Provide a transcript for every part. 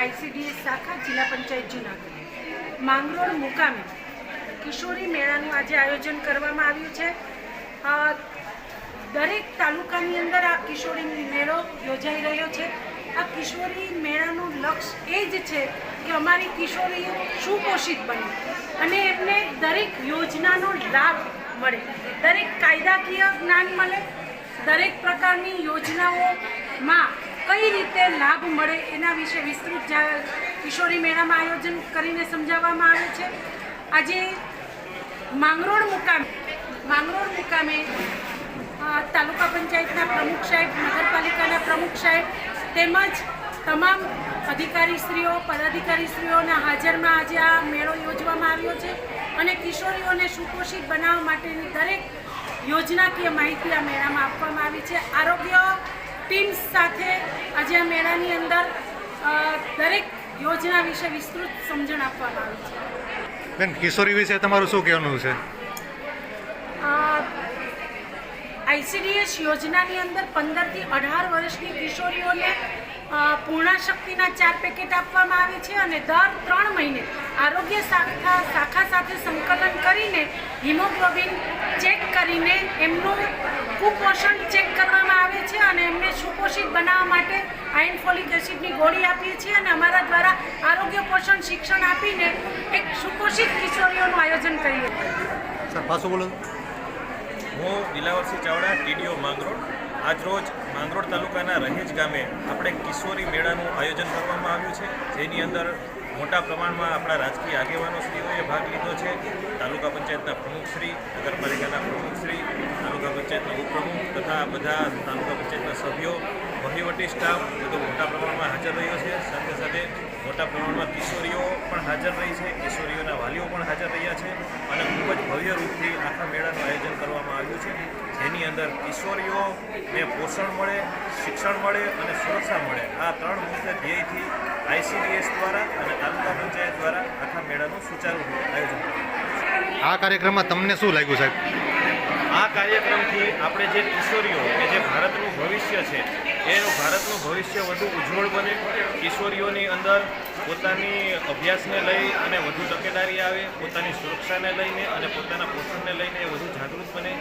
ICDS શાખા જિલ્લા પંચાયત જૂનાગઢ માંગરોળ મુકામે કિશોરી મેળાનું આજે આયોજન કરવામાં આવ્યું છે। દરેક તાલુકાની અંદર આ કિશોરી મેળો યોજાઈ રહ્યો છે। આ કિશોરી મેળાનું લક્ષ્ય એ જ છે કે અમારી કિશોરીઓ સુપોષિત બને અને એમને દરેક યોજનાનો લાભ મળે, દરેક કાયદાકીય જ્ઞાન મળે, દરેક પ્રકારની યોજનાઓમાં કઈ રીતે લાભ મળે એના વિશે વિસ્તૃત કિશોરી મેળામાં આયોજન કરીને સમજાવવામાં આવે છે। આજે માંગરોળ મુકામે તાલુકા પંચાયતના પ્રમુખ સાહેબ, નગરપાલિકાના પ્રમુખ સાહેબ તેમજ તમામ અધિકારીશ્રીઓ, પદાધિકારીશ્રીઓના હાજરમાં આજે આ મેળો યોજવામાં આવ્યો છે અને કિશોરીઓને સુપોષિત બનાવવા માટેની દરેક યોજનાકીય માહિતી આ મેળામાં આપવામાં આવી છે। આરોગ્ય ટીમ્સ સાથે આજે આ મેળાની અંદર દરેક યોજના વિશે વિસ્તૃત સમજણ આપવામાં આવી છે। બેન, કિશોરી વિશે તમારું શું કહેવાનું છે? આઈસીડીએસ યોજનાની અંદર 15 થી 18 વર્ષની કિશોરીઓને પૂર્ણાશક્તિના 4 પેકેટ આપવામાં આવે છે અને દર 3 મહિને આરોગ્ય શાખા સાથે સંકલન કરીને હિમોગ્લોબિન ચેક કરીને એમનું કુપોષણ ચેક કરવામાં આવે છે અને એમને સુપોષિત બનાવવા માટે આયર્ન ફોલિક એસિડની ગોળી આપીએ છીએ અને અમારા દ્વારા આરોગ્ય પોષણ શિક્ષણ આપીને એક સુપોષિત કિશોરીઓનું આયોજન કરીએ છીએ। સર, પાછું બોલો। હું દિલાવરસિંહ ચાવડા, ટીડીઓ માંગરોળ। આજરોજ માંગરોળ તાલુકાનાरहेજ ગામે આપણે કિશોરી મેળાનું આયોજન કરવામાં આવ્યું છે, જેની અંદર મોટા પ્રમાણમાં આપણા રાજકીય આગેવાનોશ્રીઓએ ભાગ લીધો છે। તાલુકા પંચાયતના પ્રમુખશ્રી, નગરપાલિકાના પ્રમુખશ્રી, તાલુકા પંચાયતના ઉપપ્રમુખ તથા બધા તાલુકા પંચાયતના સભ્યો, વહીવટી સ્ટાફ બધો મોટા પ્રમાણમાં હાજર રહ્યો છે। સાથે સાથે મોટા પ્રમાણમાં કિશોરીઓ પણ હાજર રહી છે, કિશોરીઓના વાલીઓ પણ હાજર રહ્યા છે અને ખૂબ જ ભવ્ય રૂપથી આખા મેળાનું આયોજન કરવામાં આવ્યું છે, જેની અંદર કિશોરીઓને પોષણ મળે, શિક્ષણ મળે અને સુરક્ષા મળે, આ 3 મુખ્ય ધ્યેયથી આઈસીડીએસ દ્વારા અને તાલુકા પંચાયત દ્વારા આખા મેળાનું સુચારુ આયોજન કરવામાં આ કાર્યક્રમમાં તમને શું લાગ્યું, સાહેબ? આ કાર્યક્રમથી આપણે જે કિશોરીઓ કે જે ભારતનું ભવિષ્ય છે એનું ભારતનું ભવિષ્ય વધુ ઉજ્જવળ બને, કિશોરીઓની અંદર પોતાની અભ્યાસને લઈ અને વધુ તકેદારી આવે, પોતાની સુરક્ષાને લઈને અને પોતાના પોષણને લઈને એ વધુ જાગૃત બને,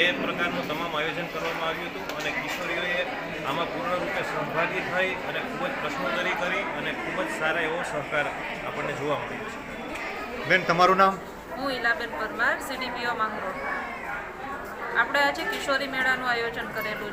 એ પ્રકારનું તમામ આયોજન કરવામાં આવ્યું હતું અને કિશોરીઓએ આમાં પૂર્ણરૂપે સહભાગી થઈ અને ખૂબ જ પ્રશ્નોત્તરી કરી અને ખૂબ જ સારા એવો સહકાર આપણને જોવા મળ્યો છે। બેન, તમારું નામ? હું ઈલાબેન પરમાર, સીડીપીઓ માંગરોળ। આપણે આજે કિશોરી મેળાનું આયોજન કરેલું છે।